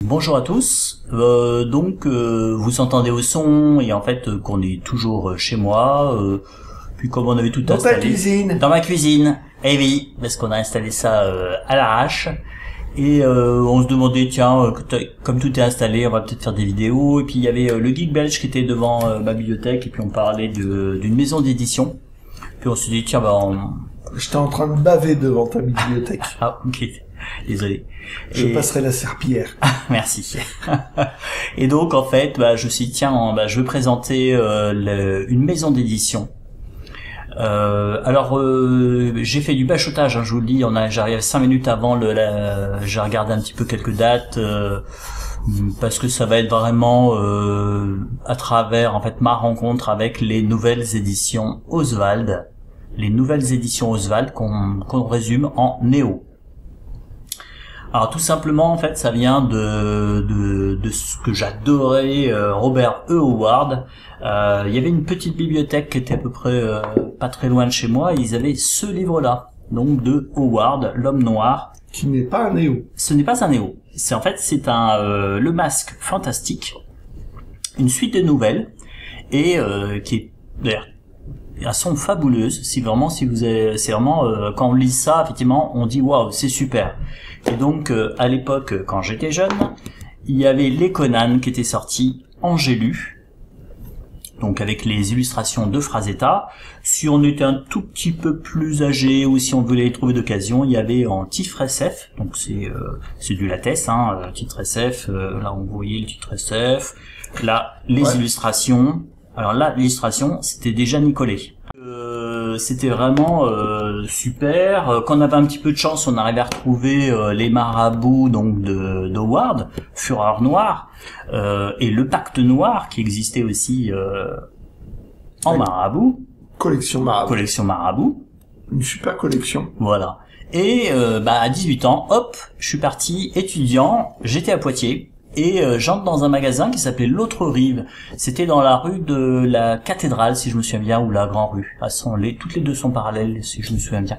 Bonjour à tous. Vous entendez au son et en fait qu'on est toujours chez moi. Puis comme on avait tout installé. Dans ta cuisine. Dans ma cuisine. Eh oui, parce qu'on a installé ça à l'arrache. Et on se demandait, tiens, comme tout est installé, on va peut-être faire des vidéos. Et puis il y avait le Geek Belge qui était devant ma bibliothèque et puis on parlait d'une maison d'édition. Puis on s'est dit, tiens, J'étais en train de baver devant ta bibliothèque. Ah, ok. Désolé. Je passerai la serpillière. Merci. Et donc en fait, je me suis dit, tiens, je vais présenter une maison d'édition. J'ai fait du bachotage, hein, je vous le dis. J'arrive 5 minutes avant j'ai regardé un petit peu quelques dates parce que ça va être vraiment à travers en fait ma rencontre avec les nouvelles éditions Oswald, qu'on résume en Néo. Alors tout simplement en fait ça vient de ce que j'adorais Robert E. Howard. Il y avait une petite bibliothèque qui était à peu près pas très loin de chez moi et ils avaient ce livre-là, donc de Howard, L'Homme Noir. Qui n'est pas un Néo. Ce n'est pas un Néo. C'est Le Masque Fantastique, une suite de nouvelles et qui est d'ailleurs elles sont fabuleuses. C'est vraiment quand on lit ça, effectivement, on dit waouh, c'est super. Et donc à l'époque, quand j'étais jeune, il y avait les Conan qui étaient sortis en Gélu, donc avec les illustrations de Frazetta. Si on était un tout petit peu plus âgé ou si on voulait les trouver d'occasion, il y avait en titre SF, donc c'est du latex, hein, titre SF. Là on voyait le titre SF. Là les illustrations. Alors là, l'illustration, c'était déjà Nicolet. C'était vraiment super. Quand on avait un petit peu de chance, on arrivait à retrouver les marabouts donc de Howard, Fureur Noire, et le Pacte Noir qui existait aussi en marabout. Collection marabout. Une super collection. Voilà. Et à 18 ans, hop, je suis parti étudiant. J'étais à Poitiers. Et j'entre dans un magasin qui s'appelait L'Autre Rive. C'était dans la rue de la Cathédrale, si je me souviens bien, ou la Grand Rue. Toutes les deux sont parallèles, si je me souviens bien.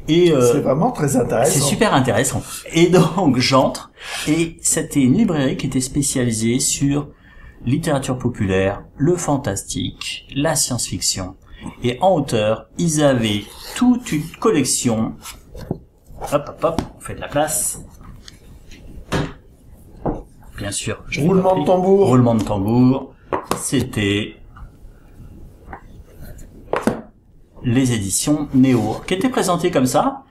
Et c'est vraiment très intéressant. C'est super intéressant. Et donc j'entre, et c'était une librairie qui était spécialisée sur littérature populaire, le fantastique, la science-fiction. Et en hauteur, ils avaient toute une collection. Hop, on fait de la place. Bien sûr. Roulement de tambour. C'était les éditions Néo, qui étaient présentées comme ça.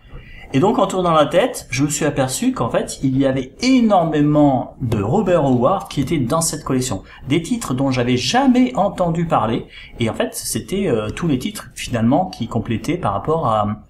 Et donc, en tournant la tête, je me suis aperçu qu'en fait, il y avait énormément de Robert Howard qui étaient dans cette collection. Des titres dont j'avais jamais entendu parler. Et en fait, c'était tous les titres, finalement, qui complétaient par rapport à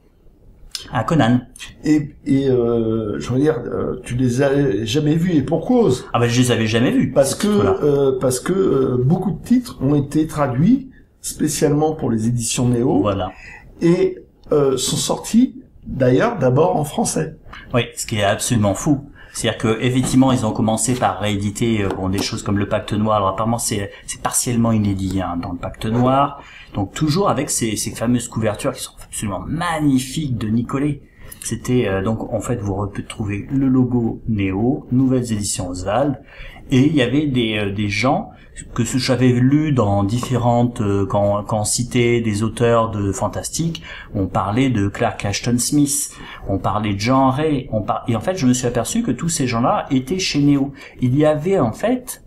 Conan. Et je veux dire, tu les as jamais vus et pour cause. Ah je les avais jamais vus. Parce que beaucoup de titres ont été traduits spécialement pour les éditions Néo. Voilà. Et sont sortis d'ailleurs d'abord en français. Oui, ce qui est absolument fou. C'est-à-dire que effectivement, ils ont commencé par rééditer des choses comme le Pacte Noir. Alors apparemment, c'est partiellement inédit dans le Pacte Noir. Donc toujours avec ces fameuses couvertures qui sont absolument magnifiques de Nicolet. C'était donc en fait vous pouvez trouver le logo Néo, nouvelles éditions Oswald, et il y avait des gens que j'avais lu dans différentes quand on citait des auteurs de fantastique, on parlait de Clark Ashton Smith, on parlait de Jean Ray, et en fait je me suis aperçu que tous ces gens-là étaient chez Néo. Il y avait en fait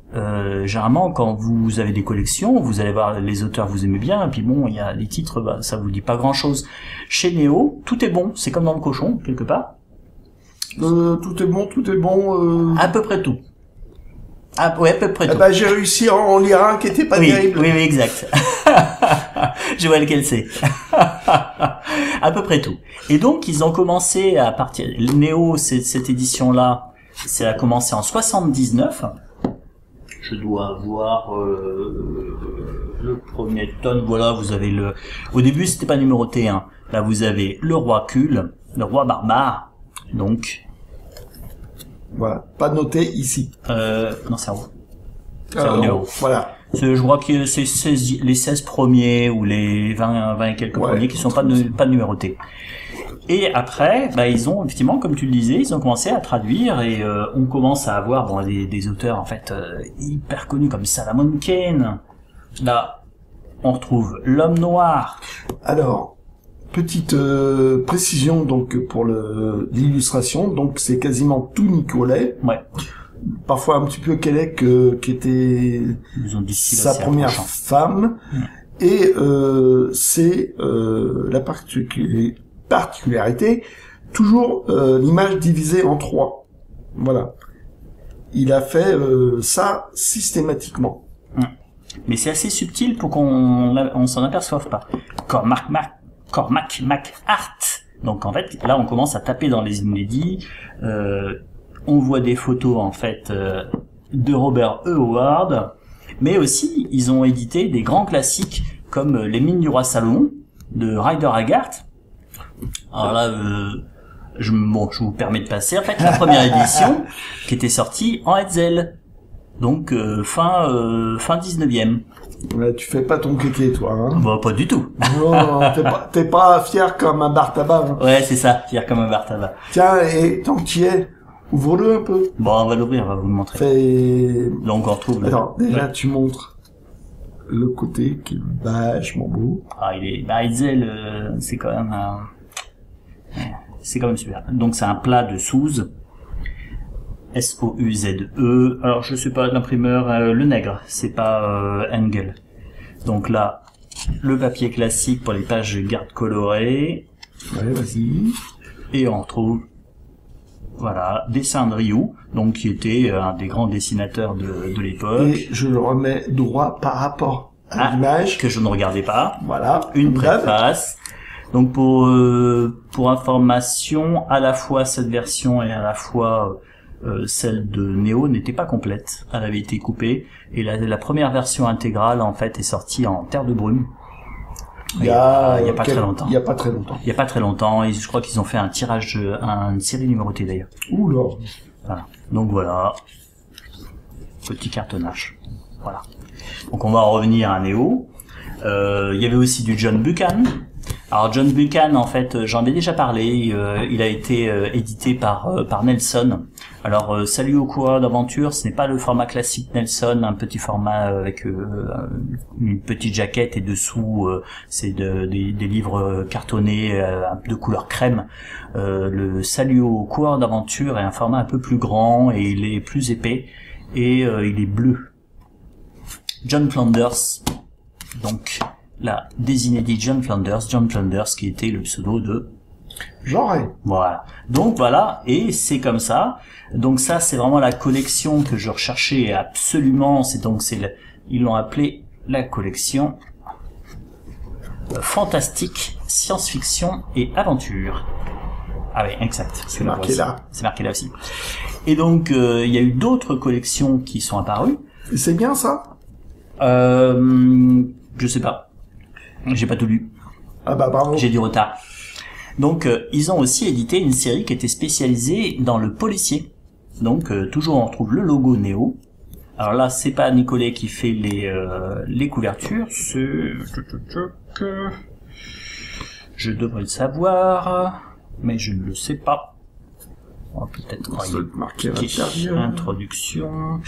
généralement quand vous avez des collections, vous allez voir les auteurs que vous aimez bien, et puis bon, il y a les titres, ça vous dit pas grand-chose. Chez Néo, tout est bon, c'est comme dans le cochon quelque part. Tout est bon. À peu près tout. Ah ouais, à peu près tout. J'ai réussi à en lire un qui était pas terrible. Oui, exact. Je vois lequel c'est. À peu près tout. Et donc ils ont commencé à partir. Néo, cette édition-là, ça a commencé en 79. Je dois avoir le premier tome. Voilà, vous avez au début c'était pas numéroté, hein. Là vous avez le roi Kul, le roi barbare, donc. Voilà, pas noté ici. Non, c'est en haut. C'est en haut. Voilà. Je crois que c'est les 16 premiers ou les 20 et quelques premiers qui sont pas numérotés. Et après, bah, ils ont effectivement, comme tu le disais, ils ont commencé à traduire et on commence à avoir bon, des auteurs en fait hyper connus comme Salomon Kane. Là, on retrouve L'Homme Noir. Alors, petite précision donc pour l'illustration, donc c'est quasiment tout Nicolet. Ouais. Parfois un petit peu Kellec qui était Ils ont dit sa première femme. Et c'est la particularité, toujours l'image divisée en 3. Voilà. Il a fait ça systématiquement. Mais c'est assez subtil pour qu'on s'en aperçoive pas. Cormac McCart. Donc en fait, là on commence à taper dans les inédits. On voit des photos en fait de Robert E. Howard, mais aussi ils ont édité des grands classiques comme Les Mines du Roi Salomon de Rider Haggard. Alors là, je vous permets de passer en fait la première édition qui était sortie en Hetzel, donc fin 19e. Ouais, tu fais pas ton kéké toi, hein? Bah pas du tout. Non, t'es pas fier comme un bar tabac. Hein. Ouais, c'est ça, fier comme un bar tabac. Tiens, et tant que tu y es, ouvre-le un peu. Bon, on va l'ouvrir, on va vous le montrer. Donc on retrouve. Attends, déjà tu montres le côté qui est vachement beau. Ah, Hetzel, c'est quand même c'est quand même super. Donc c'est un plat de Souze. S-O-U-Z-E. Alors je sais pas l'imprimeur, le Nègre, c'est pas Engel. Donc là, le papier classique pour les pages garde colorées. Ouais, vas-y. Et on retrouve, voilà, dessin de Rioux, donc qui était un des grands dessinateurs de l'époque. Et je le remets droit par rapport à l'image que je ne regardais pas. Voilà. Une préface. Donc pour information, à la fois cette version et à la fois celle de Néo n'était pas complète, elle avait été coupée, et la première version intégrale en fait est sortie en Terre de Brume. Il y a pas très longtemps. Il y a pas très longtemps. Il y a pas très longtemps, et je crois qu'ils ont fait un tirage, une série numérotée d'ailleurs. Oula. Voilà. Donc voilà, petit cartonnage. Voilà. Donc on va en revenir à Néo. Il y avait aussi du John Buchan. Alors John Buchan, en fait, j'en ai déjà parlé. Il a été édité par Nelson. Alors Salut aux coureurs d'aventure, ce n'est pas le format classique Nelson, un petit format avec une petite jaquette et dessous c'est des livres cartonnés de couleur crème. Le Salut aux coureurs d'aventure est un format un peu plus grand et il est plus épais et il est bleu. John Flanders, donc là, des inédits John Flanders qui était le pseudo de Genre. Voilà. Donc voilà, et c'est comme ça. Donc ça, c'est vraiment la collection que je recherchais absolument. Ils l'ont appelé la collection fantastique, science-fiction et aventure. Ah oui, exact. C'est marqué là. C'est marqué là aussi. Et donc il y a eu d'autres collections qui sont apparues. Et c'est bien ça? Je sais pas. J'ai pas tout lu. Ah bah bravo. J'ai du retard. Donc ils ont aussi édité une série qui était spécialisée dans le policier. Donc toujours on retrouve le logo Néo. Alors là c'est pas Nicolet qui fait les couvertures, c'est je devrais le savoir, mais je ne le sais pas. On va peut-être marquer à l'intérieur. Introduction.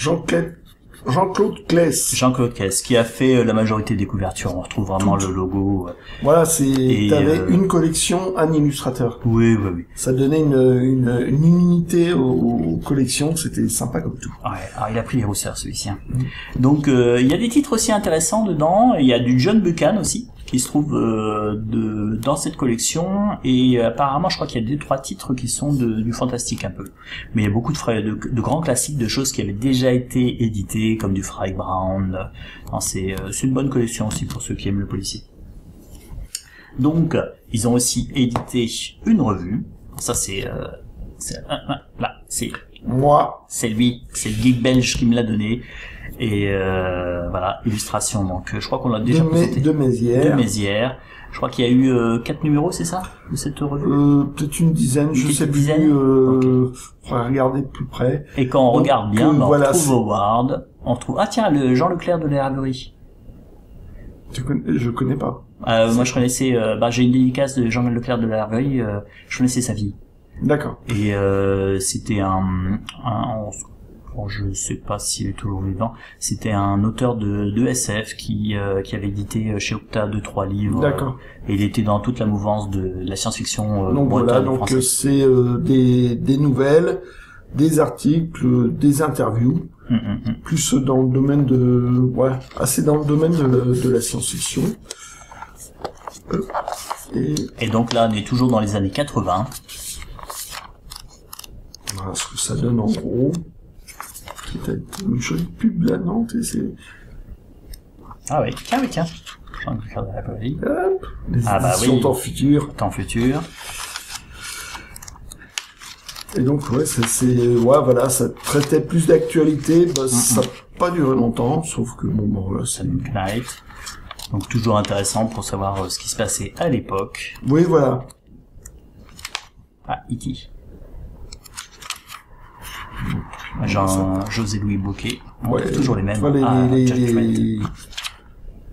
Jean-Claude Claes. Jean-Claude Claes, qui a fait la majorité des couvertures. On retrouve vraiment le logo. Voilà, t'avais une collection, un illustrateur. Oui. Ça donnait une unité aux collections, c'était sympa comme tout. Ouais, alors il a pris les rousseurs celui-ci. Hein. Donc il y a des titres aussi intéressants dedans. Il y a du John Buchan aussi qui se trouve dans cette collection, et apparemment je crois qu'il y a 2-3 titres qui sont du fantastique un peu. Mais il y a beaucoup de grands classiques, de choses qui avaient déjà été éditées, comme du Fry Brown. C'est une bonne collection aussi pour ceux qui aiment le policier. Donc ils ont aussi édité une revue. Ça là, c'est lui, c'est le geek belge qui me l'a donné. Et voilà, illustration. Donc je crois qu'on l'a déjà présenté. De Mézières. Je crois qu'il y a eu 4 numéros, c'est ça, de cette revue? Peut-être une dizaine, je sais plus. Okay. Faudrait regarder de plus près. Et quand on regarde bien, on voilà, retrouve Howard, on trouve... Ah tiens, le Jean Leclerc de l'Herberie. Je connais pas. Moi, je connaissais. J'ai une dédicace de Jean Leclerc de Larveuil. Je connaissais sa vie. D'accord. Et c'était bon, je sais pas s'il est toujours vivant. C'était un auteur de SF qui avait édité chez Octa 2-3 livres. D'accord. Et il était dans toute la mouvance de la science-fiction. Donc voilà, donc c'est des nouvelles, des articles, des interviews, plus dans le domaine assez dans le domaine de la science-fiction. Et donc là, on est toujours dans les années 80. Voilà ce que ça donne en gros. Peut-être une jolie pub là, non? Ah oui, tiens. Jean Leclerc de Larveuil. Hop, les éditions Temps Futur. Temps Futur. Et donc voilà, ça traitait plus d'actualité, ça n'a pas duré longtemps, sauf que là c'est Knight. Donc toujours intéressant pour savoir ce qui se passait à l'époque. Oui, voilà. Ah, E.T. José-Louis Bouquet. On trouve toujours les mêmes.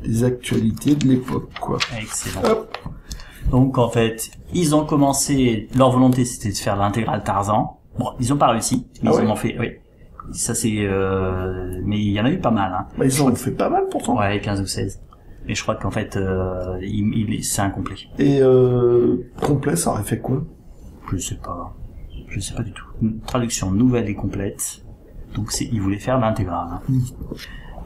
Les actualités de l'époque, quoi. Excellent. Hop. Donc en fait, ils ont commencé, leur volonté c'était de faire l'intégrale Tarzan. Bon, ils ont pas réussi, mais ils en ont fait, oui. Ça c'est, mais il y en a eu pas mal, hein. Ils en ont fait pas mal pourtant. Ouais, 15 ou 16. Mais je crois qu'en fait, c'est incomplet. Et complet, ça aurait fait quoi? Je sais pas du tout. Une traduction nouvelle et complète. Donc ils voulaient faire l'intégrale. Hein.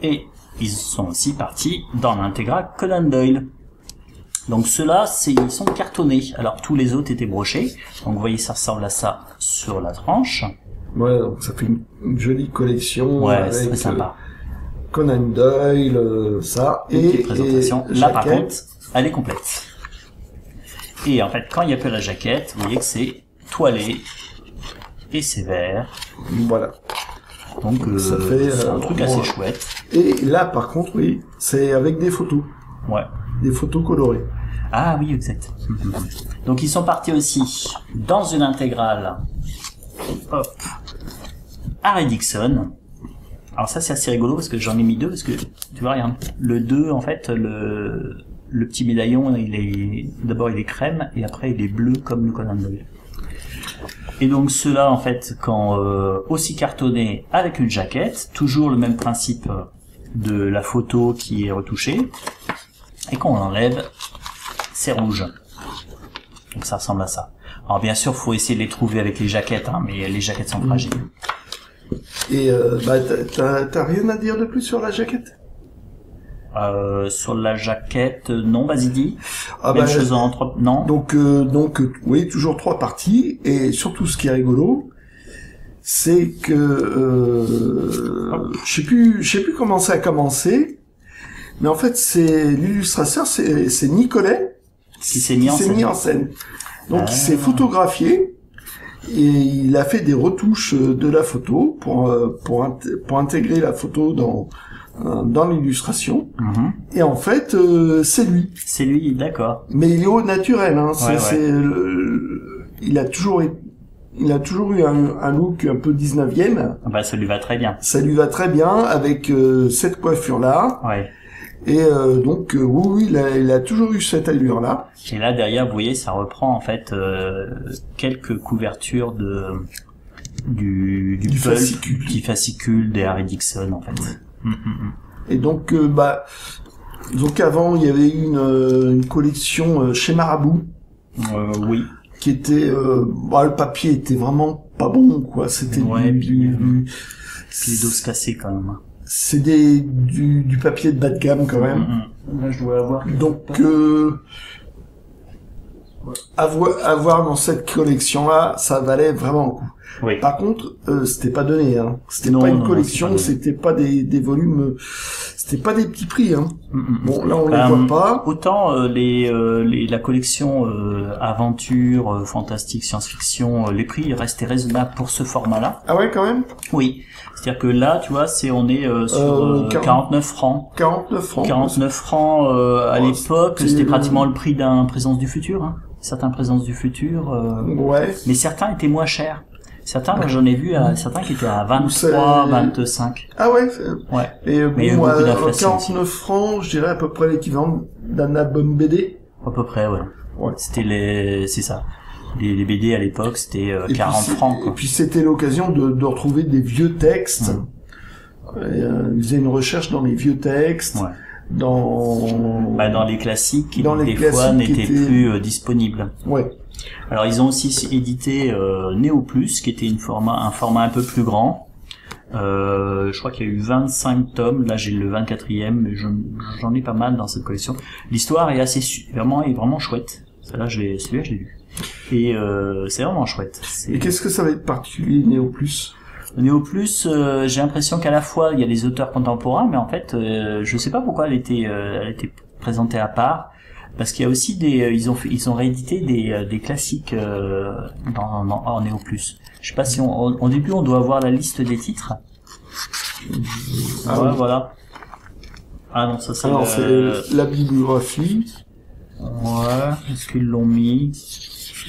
Et ils sont aussi partis dans l'intégrale Conan Doyle. Donc ceux-là, ils sont cartonnés. Alors tous les autres étaient brochés. Donc vous voyez, ça ressemble à ça sur la tranche. Ouais, donc ça fait une jolie collection. Ouais, avec c'est très sympa. Conan Doyle, ça. Et présentation. Et là par contre, elle est complète. Et en fait, quand il n'y a que la jaquette, vous voyez que c'est toilé et c'est vert. Voilà. Donc ça fait c'est un truc assez chouette. Et là par contre, oui, c'est avec des photos. Ouais. Des photos colorées. Ah oui, exact. Donc ils sont partis aussi dans une intégrale. Hop. Harry Dixon. Alors ça c'est assez rigolo parce que j'en ai mis deux parce que tu vois regarde, le 2 en fait le petit médaillon d'abord il est crème et après il est bleu comme le Conan Doyle. Et donc ceux-là en fait quand aussi cartonnés avec une jaquette, toujours le même principe de la photo qui est retouchée. Et quand on l'enlève, c'est rouge. Donc ça ressemble à ça. Alors bien sûr, faut essayer de les trouver avec les jaquettes, hein, mais les jaquettes sont fragiles. Et t'as rien à dire de plus sur la jaquette? Sur la jaquette, non, vas-y dis. Même chose en trois, non. Donc oui, toujours 3 parties. Et surtout, ce qui est rigolo, c'est que je sais plus comment ça a commencé. Mais en fait, c'est l'illustrateur, c'est Nicolet qui s'est mis en scène. Donc, il s'est photographié et il a fait des retouches de la photo pour intégrer la photo dans l'illustration. Et en fait, c'est lui. C'est lui, d'accord. Mais il est au naturel. Hein. Il a toujours eu un look un peu 19e. Bah, ça lui va très bien. Ça lui va très bien avec cette coiffure-là. Ouais. Et donc oui, il a toujours eu cette allure-là. Et là derrière, vous voyez, ça reprend en fait quelques couvertures du fascicule. Petit fascicule des Harry Dixon en fait. Ouais. Et donc donc avant il y avait une collection chez Marabout. Oui. Qui était le papier était vraiment pas bon quoi. C'était puis les doses cassées quand même. C'est du papier de bas de gamme quand même. Là, je dois avoir. Donc, avoir dans cette collection-là, ça valait vraiment le coup. Oui. Par contre, c'était pas donné, hein. C'était pas une collection, c'était pas des volumes, c'était pas des petits prix, hein. Bon, là, on les voit pas. Autant la collection aventure, fantastique, science-fiction, les prix restaient raisonnables pour ce format-là. Ah ouais, quand même. Oui. C'est-à-dire que là, tu vois, on est sur 49 francs. 49 francs. 49 francs à l'époque, c'était pratiquement le prix d'un Présence du futur. Hein. Certains Présences du futur. Ouais. Mais certains étaient moins chers. Certains, moi, j'en ai vu certains qui étaient à 23, 25. Ah ouais. Ouais. Et mais bon, 49 francs, je dirais à peu près l'équivalent d'un album BD. À peu près, ouais. C'est ça. Les BD à l'époque, c'était 40 francs, quoi. Et puis c'était l'occasion de retrouver des vieux textes. Ils faisaient une recherche dans les vieux textes. Ouais. Dans les classiques qui des fois n'étaient plus disponibles. Ouais. Alors ils ont aussi édité Néo Plus, qui était un format un peu plus grand. Je crois qu'il y a eu 25 tomes. Là j'ai le 24e, mais j'en ai pas mal dans cette collection. L'histoire est vraiment chouette. Celui-là je l'ai lu. Et c'est vraiment chouette. Et qu'est-ce que ça va être particulier Néo Plus? Néo Plus, j'ai l'impression qu'à la fois il y a les auteurs contemporains, mais en fait, je sais pas pourquoi elle était présentée à part, parce qu'il y a aussi ils ont réédité des classiques en Néo Plus. Je sais pas si au début on doit avoir la liste des titres. Voilà. Ah non, ça c'est. Alors c'est la bibliographie. Ouais. Est-ce qu'ils l'ont mis?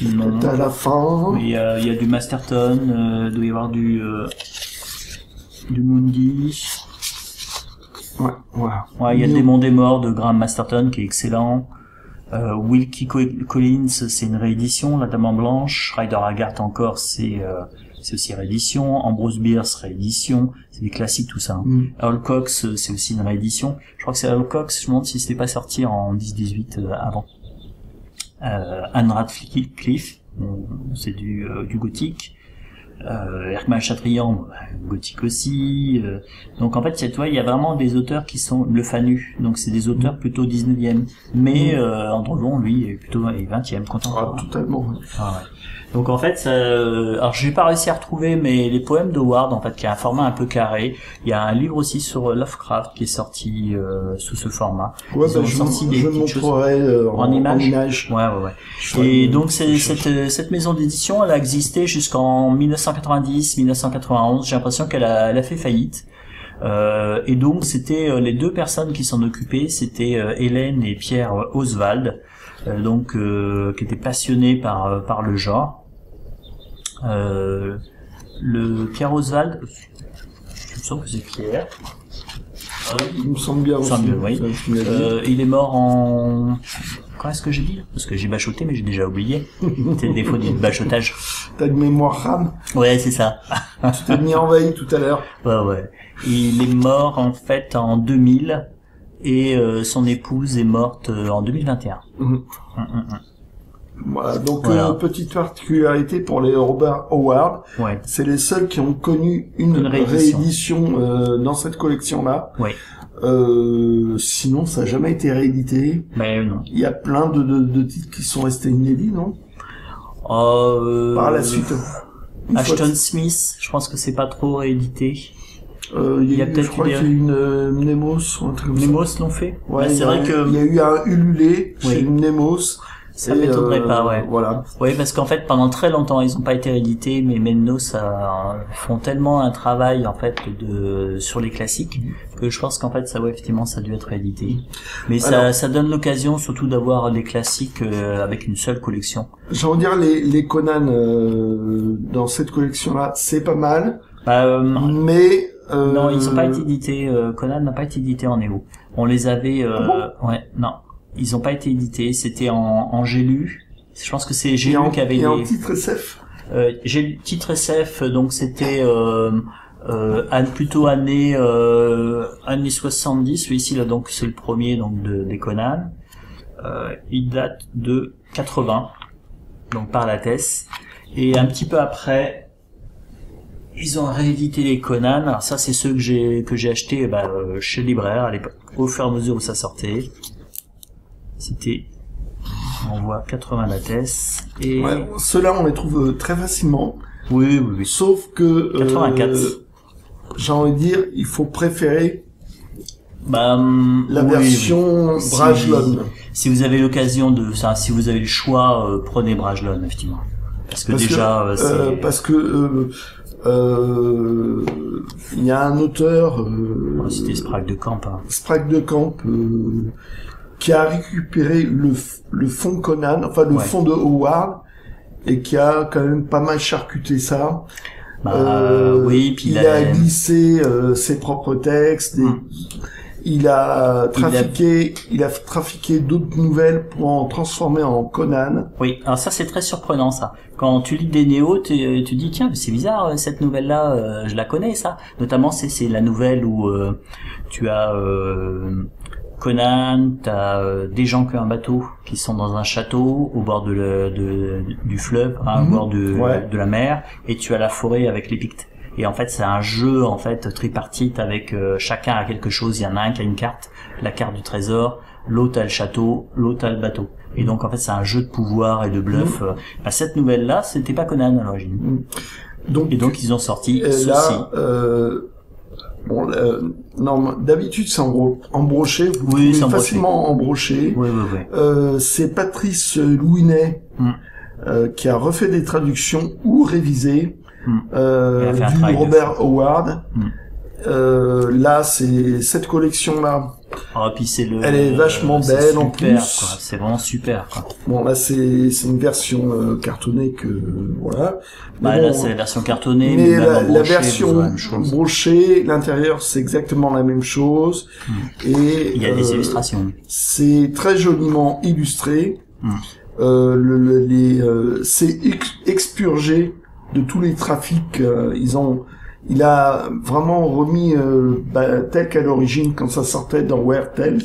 Non. À la fin. Il y a du Masterton, doit y avoir du Mundi. Ouais, il y a Démon des Morts de Graham Masterton qui est excellent. Wilkie Collins, c'est une réédition. La Dame en Blanche. Rider Haggard encore, c'est aussi réédition. Ambrose Bierce, réédition. C'est des classiques tout ça. Earl Cox, c'est aussi une réédition. Je crois que c'est Earl Cox. Je me demande si c'était pas sorti en 10-18 avant. Anne Radcliffe, c'est du gothique. Hercule Chatrian, gothique aussi. Donc en fait, il y a vraiment des auteurs qui sont Le Fanu, donc c'est des auteurs plutôt 19e. Mais Andrelon, lui, est plutôt 20e, contemporain. Ah, totalement. Ah, ouais. Donc en fait, alors j'ai pas réussi à retrouver, mais les poèmes d'Howard, en fait, qui a un format un peu carré. Il y a un livre aussi sur Lovecraft qui est sorti sous ce format. Ouais, je montrerai en image. Ouais. Et donc cette maison d'édition, elle a existé jusqu'en 1990, 1991. J'ai l'impression qu'elle a fait faillite. Et donc c'était les deux personnes qui s'en occupaient, c'était Hélène et Pierre Oswald, qui étaient passionnés par le genre. Le Pierre Oswald, je me sens que c'est Pierre. Il me semble bien aussi. Oui. Il est mort en... Quand est-ce que j'ai dit? Parce que j'ai bachoté, mais j'ai déjà oublié. C'est le défaut du bachotage. T'as une mémoire RAM? Ouais, c'est ça. Tu t'es mis en veille tout à l'heure. Ouais. Il est mort, en fait, en 2000, et son épouse est morte en 2021. Voilà, donc petite particularité pour les Robert Howard, c'est les seuls qui ont connu une réédition dans cette collection-là. Ouais. Sinon, ça n'a jamais été réédité. Ben non. Il y a plein de titres qui sont restés inédits, non? Par la suite. Ashton Smith, je pense que c'est pas trop réédité. Il y a peut-être qu'il y a une Nemos ou un truc comme ça. Nemos l'ont fait. Ouais, c'est vrai que il y a eu un Ululé chez Nemos. Ça m'étonnerait pas, ouais. Voilà. Oui, parce qu'en fait, pendant très longtemps, ils n'ont pas été réédités, mais maintenant, font tellement un travail, en fait, sur les classiques, que je pense qu'en fait, effectivement, ça a dû être réédité. Mais ça donne l'occasion, surtout, d'avoir des classiques, avec une seule collection. J'ai envie de dire, les Conan, dans cette collection-là, c'est pas mal. Mais, non, ils n'ont pas été édités, Conan n'a pas été édité en Néo. On les avait, non. Ils ont pas été édités, c'était en Gélu. Je pense que c'est Gélu qui avait en titre SF. Titre SF, donc c'était plutôt années 70. Celui-ci là, donc c'est le premier donc des Conan. Il date de 80, donc par la Tess. Et un petit peu après, ils ont réédité les Conan. Alors ça, c'est ceux que j'ai acheté chez le libraire à l'époque, au fur et à mesure où ça sortait. C'était, on voit 80 Lattès et ceux-là on les trouve très facilement. Oui. Sauf que 84. J'ai envie de dire, il faut préférer la oui, version Brajlon. Si vous avez l'occasion de ça, si vous avez le choix, prenez Brajlon effectivement. Parce que il y a un auteur c'était Sprague de Camp. Sprague de Camp qui a récupéré le fond Conan, enfin le fond de Howard, et qui a quand même pas mal charcuté ça. Oui, puis il a glissé ses propres textes, il a trafiqué d'autres nouvelles pour en transformer en Conan. Oui, alors ça c'est très surprenant ça. Quand tu lis des néos, tu dis tiens, c'est bizarre cette nouvelle-là, je la connais ça. Notamment c'est la nouvelle où tu as Conan, t'as des gens qui ont un bateau, qui sont dans un château au bord du fleuve, au bord de la mer, et tu as la forêt avec les Pictes. Et en fait, c'est un jeu en fait tripartite avec chacun a quelque chose. Il y en a un qui a une carte, la carte du trésor, l'autre a le château, l'autre a le bateau. Et donc en fait, c'est un jeu de pouvoir et de bluff. Cette nouvelle-là, c'était pas Conan à l'origine. Donc ils ont sorti ceci. Bon, non, d'habitude c'est en brochet. Vous pouvez facilement en brochet. Oui. C'est Patrice Louinet qui a refait des traductions ou révisées. Du Robert Howard. Là, c'est cette collection-là. Puis elle est vachement belle en plus. C'est vraiment super, quoi. Bon, là, c'est une version cartonnée que voilà. Là, c'est la version cartonnée. Mais la version brochée, l'intérieur, c'est exactement la même chose. Et il y a des illustrations. C'est très joliment illustré. C'est expurgé de tous les trafics. Il a vraiment remis tel qu'à l'origine quand ça sortait dans Weird Tales.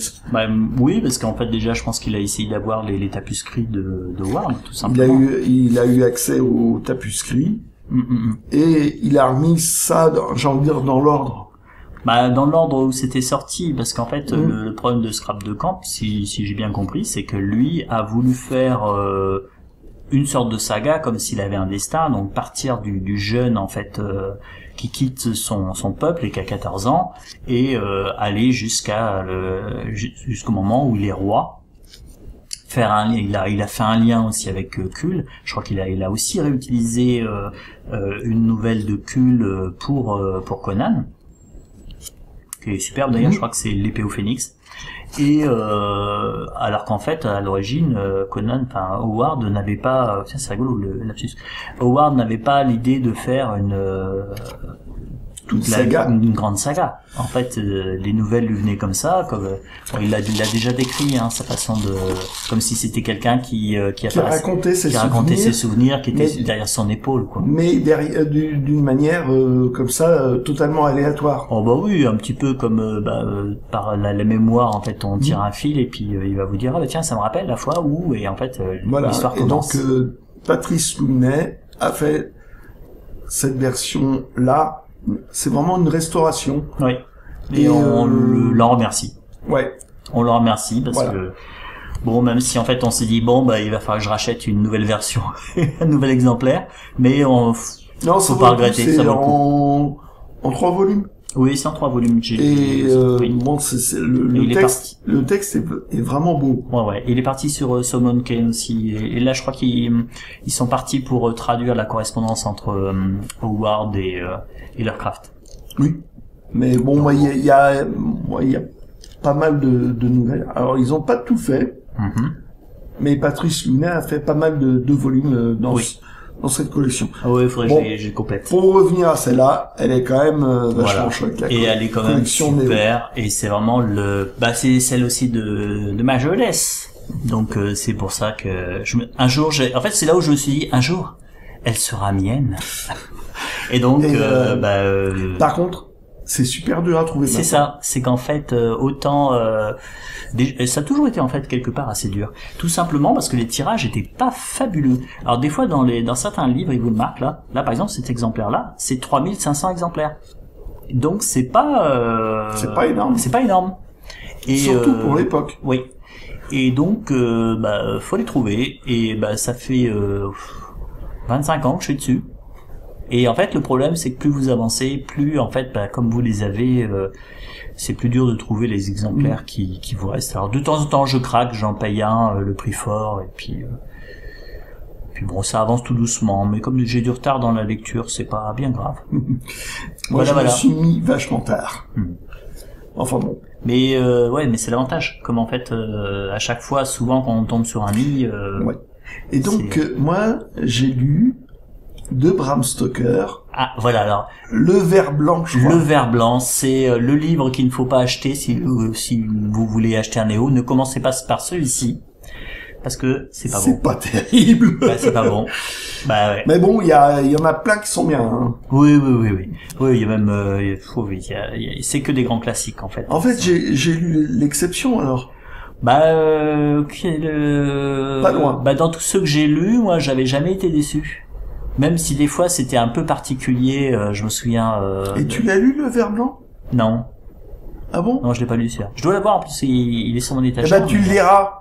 Oui, parce qu'en fait déjà je pense qu'il a essayé d'avoir les tapuscrits de Ward, tout simplement. Il a eu accès aux tapuscrits et il a remis ça, j'ai envie de dire, dans l'ordre. Dans l'ordre où c'était sorti, parce qu'en fait le problème de Scrap de Camp, si j'ai bien compris, c'est que lui a voulu faire une sorte de saga comme s'il avait un destin, donc partir du jeune en fait qui quitte son peuple et qui a 14 ans et aller jusqu'au moment où il est roi. Il a fait un lien aussi avec Kull. Je crois qu'il a aussi réutilisé une nouvelle de Kull pour Conan, qui est superbe d'ailleurs. Je crois que c'est l'épée au phénix. Et alors qu'en fait à l'origine Howard n'avait pas, c'est rigolo le lapsus, Howard n'avait pas l'idée de faire une grande saga. En fait, les nouvelles lui venaient comme ça, il l'a déjà décrit, sa façon de, comme si c'était quelqu'un qui racontait ses souvenirs, qui était derrière son épaule, quoi. Mais derrière, d'une manière comme ça, totalement aléatoire. Oui, un petit peu comme par la mémoire, en fait, on tire un fil et puis il va vous dire tiens, ça me rappelle la fois où, et en fait l'histoire commence. Et donc Patrice Louinet a fait cette version là. C'est vraiment une restauration. Oui. Et on l'en remercie. Ouais. On le remercie parce que même si en fait on s'est dit il va falloir que je rachète une nouvelle version, un nouvel exemplaire, mais faut pas regretter. Ça vaut le coup. En 3 volumes. Oui, c'est en 3 volumes. Le texte est vraiment beau. Ouais. Il est parti sur Solomon Kane aussi. Et là, je crois qu'ils sont partis pour traduire la correspondance entre Howard et Lovecraft. Oui. Mais il y a pas mal de nouvelles. Alors, ils ont pas tout fait. Mais Patrice Louinet a fait pas mal de volumes dans cette collection. Il faudrait que j'ai complète. Pour revenir à celle-là, elle est quand même vachement chouette. Et elle est quand même super. Et c'est vraiment c'est celle aussi de ma jeunesse. Donc c'est pour ça que en fait c'est là où je me suis dit un jour elle sera mienne. Et donc par contre c'est super dur à trouver. C'est ça, c'est qu'en fait autant ça a toujours été en fait quelque part assez dur, tout simplement parce que les tirages étaient pas fabuleux. Alors des fois dans certains livres ils vous le marquent là par exemple cet exemplaire là c'est 3500 exemplaires, donc c'est pas énorme et surtout pour l'époque. Oui, et donc faut les trouver et ça fait 25 ans que je suis dessus. Et en fait, le problème, c'est que plus vous avancez, plus en fait, comme vous les avez, c'est plus dur de trouver les exemplaires qui vous restent. Alors de temps en temps, je craque, j'en paye un, le prix fort, et puis ça avance tout doucement. Mais comme j'ai du retard dans la lecture, c'est pas bien grave. Moi, je me suis mis vachement tard. Enfin bon. Mais mais c'est l'avantage. Comme en fait, à chaque fois, souvent quand on tombe sur un lit. Et donc moi, j'ai lu de Bram Stoker. Ah, voilà, alors. Le Ver Blanc, je crois. Le Ver Blanc, c'est le livre qu'il ne faut pas acheter si vous voulez acheter un Néo. Ne commencez pas par celui-ci. Parce que c'est pas bon. C'est pas terrible. Bah, c'est pas bon. Bah, ouais. Mais bon, il y en a plein qui sont bien, hein. Oui. Oui, il y a même, c'est que des grands classiques, en fait. En fait, j'ai lu l'exception, alors. Bah, Pas loin. Bah, dans tous ceux que j'ai lus, moi, j'avais jamais été déçu. Même si des fois c'était un peu particulier, je me souviens. Et tu l'as lu, Le Ver Blanc? Non. Ah bon? Non, je l'ai pas lu, celui-là. Je dois l'avoir, en plus, il est sur mon Eh étagère. ben, tu le liras.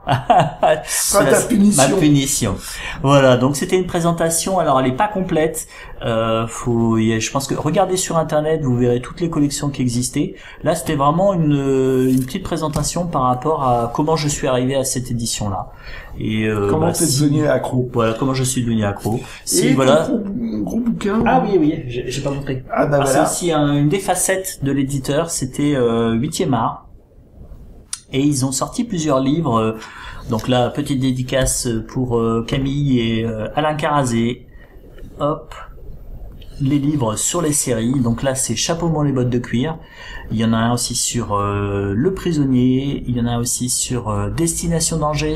Ce sera ta punition. Ma punition. Voilà, donc c'était une présentation, alors elle est pas complète. Je pense que, regardez sur internet, vous verrez toutes les collections qui existaient. Là, c'était vraiment une petite présentation par rapport à comment je suis arrivé à cette édition-là. Et, comment t'es devenu accro? Voilà, comment je suis devenu accro. Et voilà. Gros bouquin. Ah oui, j'ai pas montré. Ah bah voilà. C'est aussi une des facettes de l'éditeur, c'était 8e art. Et ils ont sorti plusieurs livres. Donc là, petite dédicace pour Camille et Alain Carazé. Hop, les livres sur les séries. Donc là, c'est Chapeau melon les bottes de cuir. Il y en a un aussi sur Le Prisonnier. Il y en a aussi sur Destination Danger.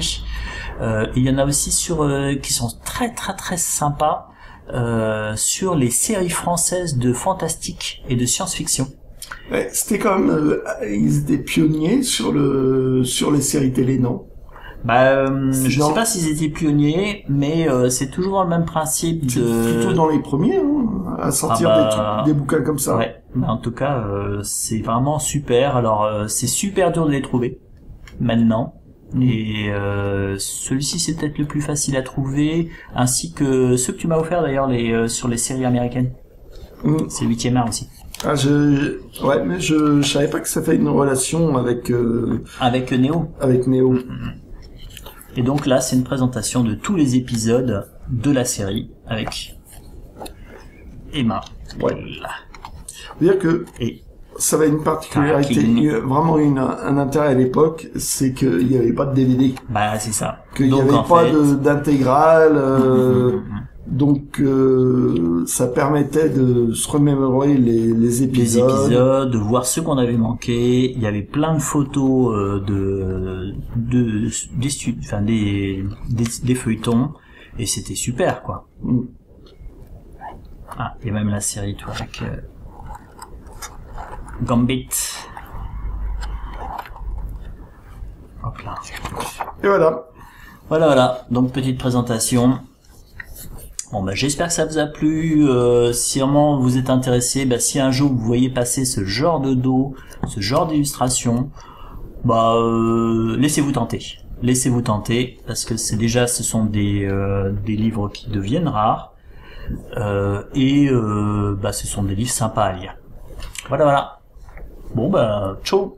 Il y en a aussi sur qui sont très sympas sur les séries françaises de fantastique et de science-fiction. Ouais, c'était quand même ils étaient pionniers sur les séries télé, non? Bah, je sais pas s'ils étaient pionniers, mais c'est toujours dans le même principe de. Plutôt dans les premiers, hein, à sortir des bouquins comme ça. Ouais. Mais en tout cas, c'est vraiment super. Alors, c'est super dur de les trouver maintenant. Et celui-ci c'est peut-être le plus facile à trouver, ainsi que ceux que tu m'as offert d'ailleurs sur les séries américaines. C'est 8e art aussi. Ah ouais, mais je savais pas que ça fait une relation avec Néo. Avec Néo. Et donc là, c'est une présentation de tous les épisodes de la série avec Emma. Ouais. C'est-à-dire que ça avait une particularité, vraiment un intérêt à l'époque, c'est qu'il n'y avait pas de DVD. Bah, c'est ça. Qu'il n'y avait pas d'intégrale, donc ça permettait de se remémorer les épisodes. Les épisodes, de voir ceux qu'on avait manqués. Il y avait plein de photos des feuilletons, et c'était super, quoi. Ah, il y a même la série, toi, avec Gambit. Hop là. Et voilà. Voilà. Donc, petite présentation. Bon, bah, j'espère que ça vous a plu. Si vraiment vous êtes intéressé, bah, si un jour vous voyez passer ce genre de dos, ce genre d'illustration, bah, laissez-vous tenter. Laissez-vous tenter, parce que ce sont des livres qui deviennent rares. Bah, ce sont des livres sympas à lire. Voilà. Bon, bah, ciao.